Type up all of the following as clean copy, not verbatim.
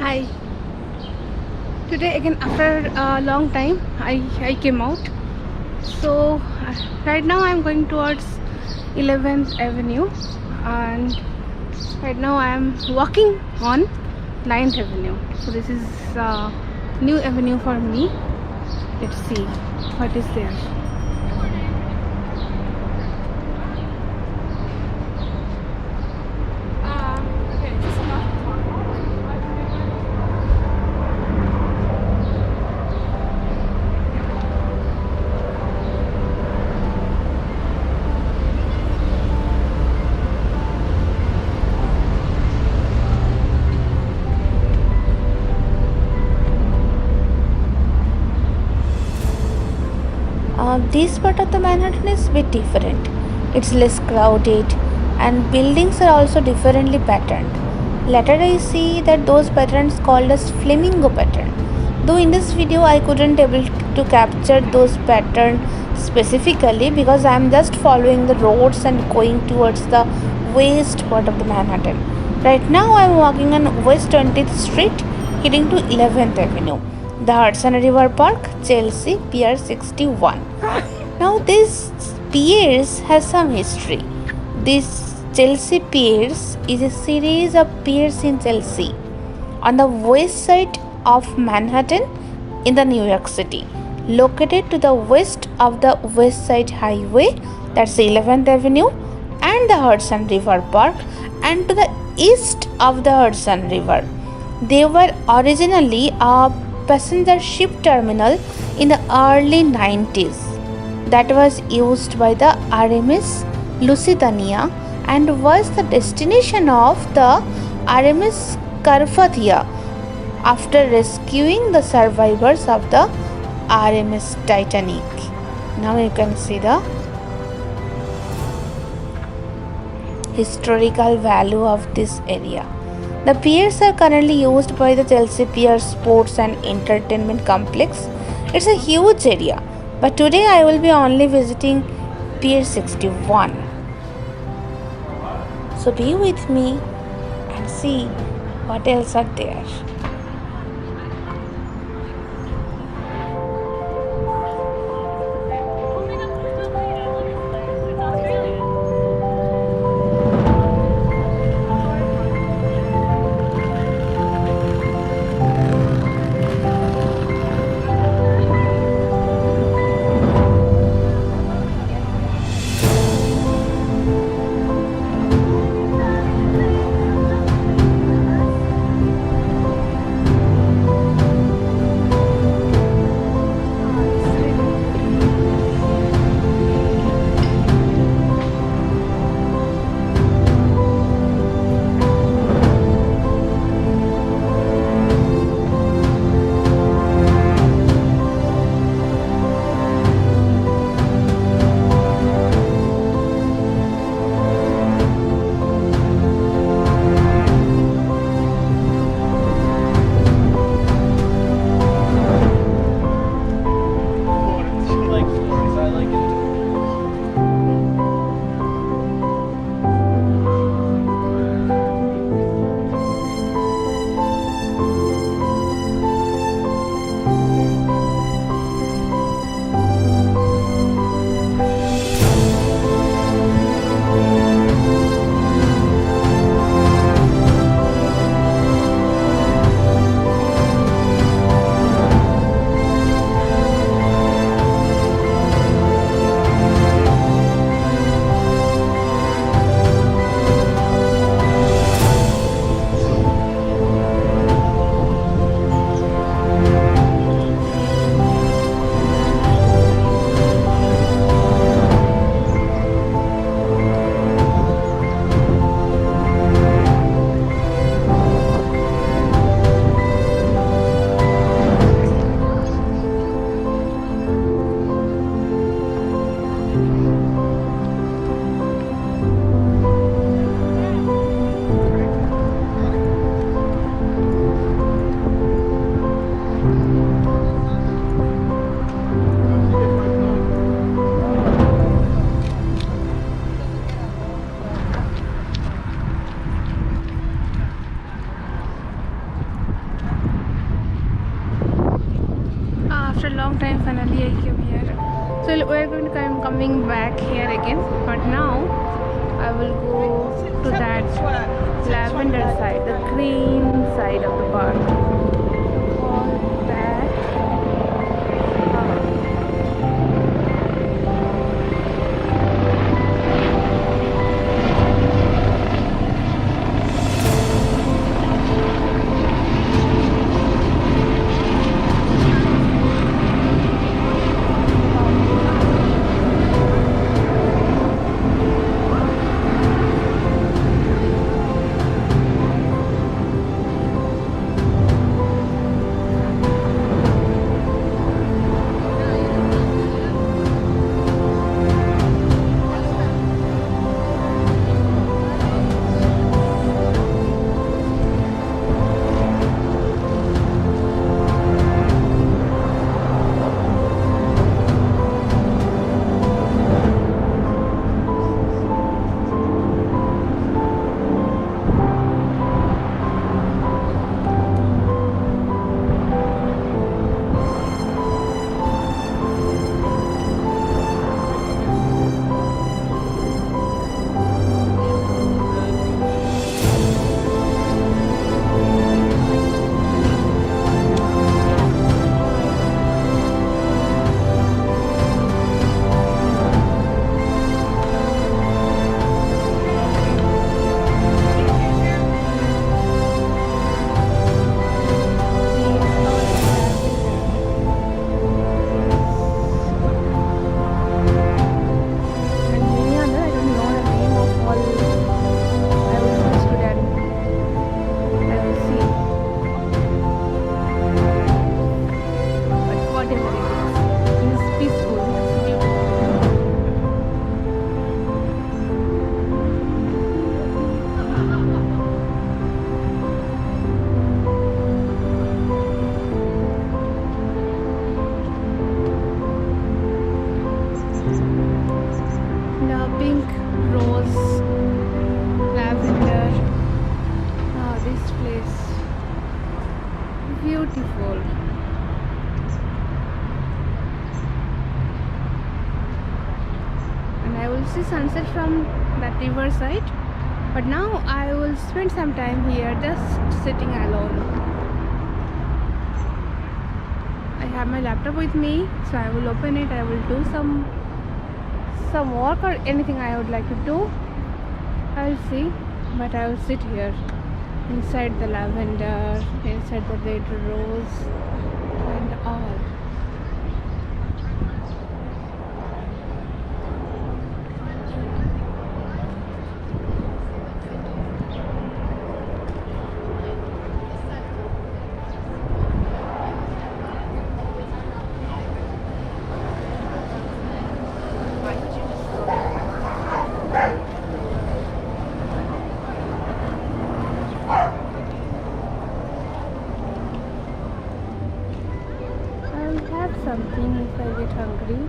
Hi. Today again after a long time I came out. So right now I'm going towards 11th Avenue and right now I'm walking on 9th Avenue. So this is a new avenue for me. Let's see what is there. This part of the Manhattan is a bit different. It's less crowded and buildings are also differently patterned. Later I see that those patterns called as flamingo pattern. Though in this video I couldn't able to capture those pattern specifically because I am just following the roads and going towards the west part of the Manhattan. Right now I am walking on West 20th Street heading to 11th Avenue. The Hudson River Park, Chelsea, Pier 61. Now this piers has some history. This Chelsea Piers is a series of piers in Chelsea on the west side of Manhattan in the New York City, located to the west of the West Side Highway, that's 11th Avenue, and the Hudson River Park, and to the east of the Hudson River. They were originally a passenger ship terminal in the early 90s that was used by the RMS Lusitania and was the destination of the RMS Carpathia after rescuing the survivors of the RMS Titanic. Now you can see the historical value of this area. The piers are currently used by the Chelsea Pier Sports and Entertainment Complex. It's a huge area, but today I will be only visiting Pier 61. So be with me and see what else are there. long time finally I came here. So we're going to come coming back here again, but now I will go to that lavender side, the green side of the park. So for that, and many other, I don't know the name of all. I will just go there. I will see. But whatever it is peaceful. It's beautiful. The pink rose, lavender. Ah, this place, beautiful. And I will see sunset from that river side. But now I will spend some time here just sitting alone. I have my laptop with me, so I will open it. I will do some work or anything I would like to do. I'll see, but I will sit here inside the lavender, inside the red rose, and all. I'll have something if I get hungry.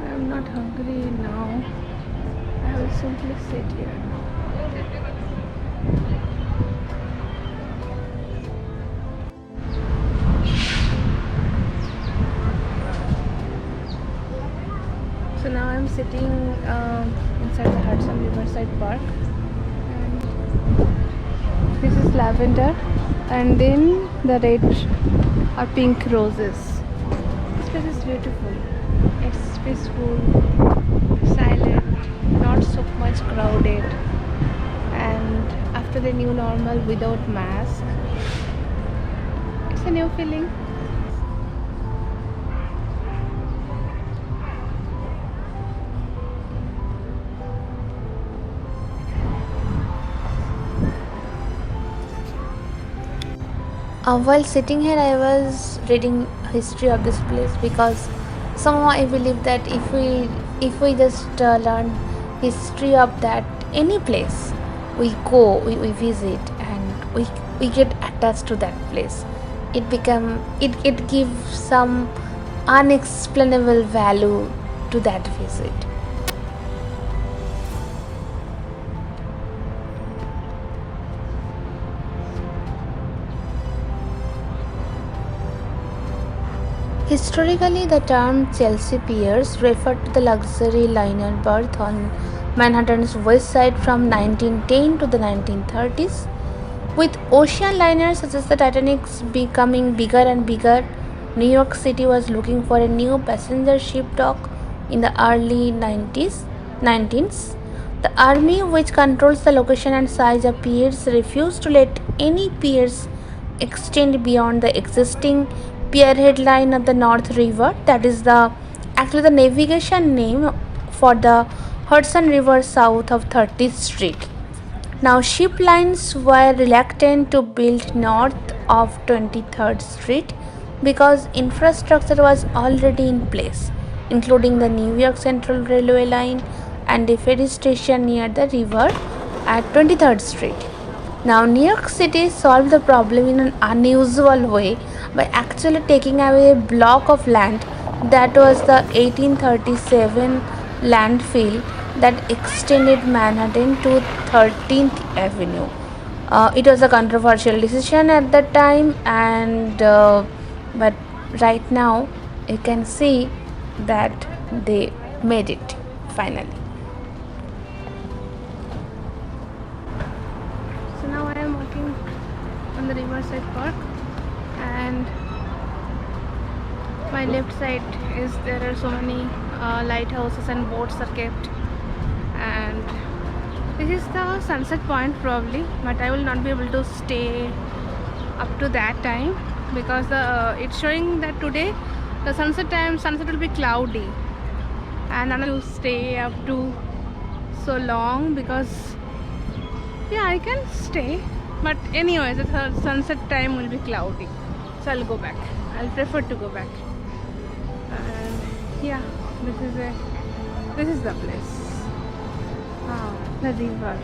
I'm not hungry now. I will simply sit here. So now I'm sitting inside the Hudson Riverside Park, and this is lavender, and then the red or pink roses. This place is beautiful. It's peaceful, silent, not so much crowded, and after the new normal without mask, it's a new feeling. While sitting here, I was reading history of this place because somehow I believe that if we just learn history of that any place we go, we visit, and we get attached to that place, it gives some unexplainable value to that visit. Historically, the term Chelsea Piers referred to the luxury liner berth on Manhattan's west side from 1910 to the 1930s. With ocean liners such as the Titanic's becoming bigger and bigger, New York City was looking for a new passenger ship dock in the early 19s. The army, which controls the location and size of piers, refused to let any piers extend beyond the existing pierhead line of the North River. That is actually the navigation name for the Hudson River south of 30th Street. Now, ship lines were reluctant to build north of 23rd Street because infrastructure was already in place, including the New York Central Railway line and a ferry station near the river at 23rd Street. Now, New York City solved the problem in an unusual way by actually taking away a block of land that was the 1837 landfill that extended Manhattan to 13th Avenue. It was a controversial decision at that time, and but right now you can see that they made it finally. So now I am walking on the Riverside Park, and my left side is there are so many lighthouses and boats are kept, and this is the sunset point probably, but I will not be able to stay up to that time because it's showing that today the sunset will be cloudy, and I'm not to stay up to so long because yeah, I can stay, but anyways the sunset time will be cloudy, so I'll go back. I'll prefer to go back. And yeah, this is the place. Wow, the river.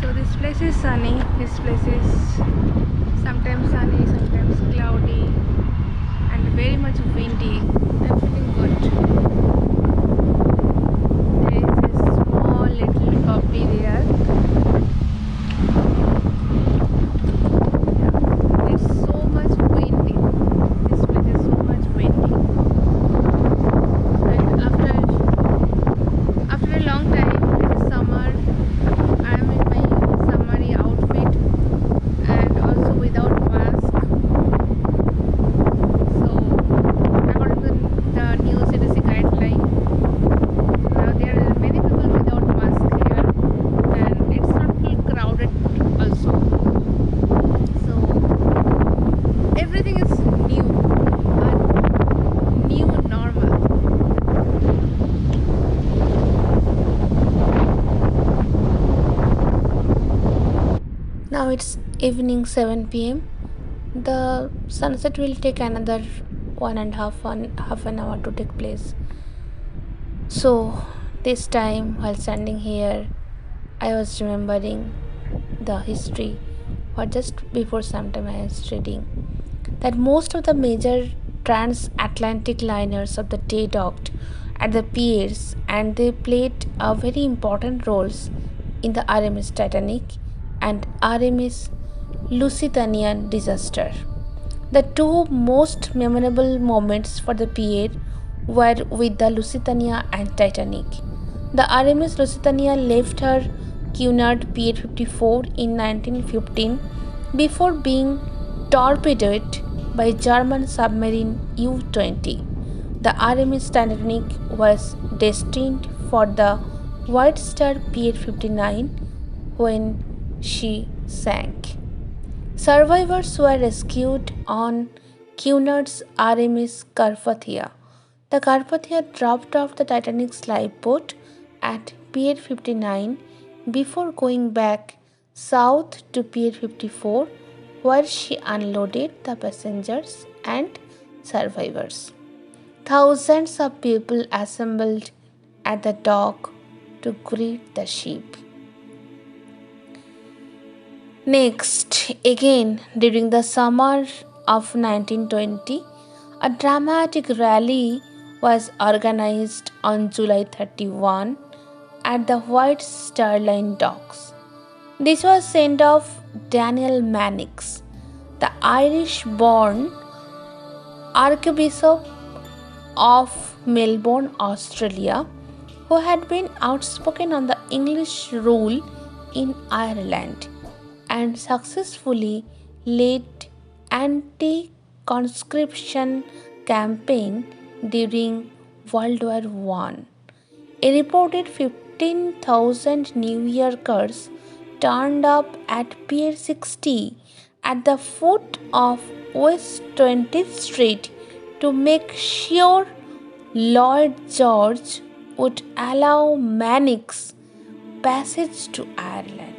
So this place is sunny. This place is sometimes sunny, sometimes cloudy, and very much windy. I'm feeling good. There is a small little puppy there. Yeah. It's so much windy. This place is so much windy. And after a long time, it's summer. I am in my summery outfit and also without mask. So according to the new CDC guideline, now there are many people without mask here, and it's not full crowded also. So everything is new, a new normal. Now it's evening 7 pm. The sunset will take another half an hour to take place. So this time while standing here, I was remembering the history, or just before some time I was reading that most of the major transatlantic liners of the day docked at the piers, and they played a very important roles in the RMS Titanic and RMS Lusitania disaster. The two most memorable moments for the pier were with the Lusitania and Titanic. The RMS Lusitania left her Cunard Pier-54 in 1915 before being torpedoed by German submarine U-20. The RMS Titanic was destined for the White Star Pier-59 when she sank. Survivors were rescued on Cunard's RMS Carpathia. The Carpathia dropped off the Titanic's lifeboat at Pier 59 before going back south to Pier 54, where she unloaded the passengers and survivors. Thousands of people assembled at the dock to greet the ship. Next, again during the summer of 1920, a dramatic rally was organized on July 31 at the White Star Line docks. This was sent off Daniel Mannix, the Irish-born Archbishop of Melbourne, Australia, who had been outspoken on the English rule in Ireland and successfully led anti-conscription campaign during World War I. A reported 15,000 New Yorkers turned up at Pier 60 at the foot of West 20th Street to make sure Lloyd George would allow Mannix passage to Ireland.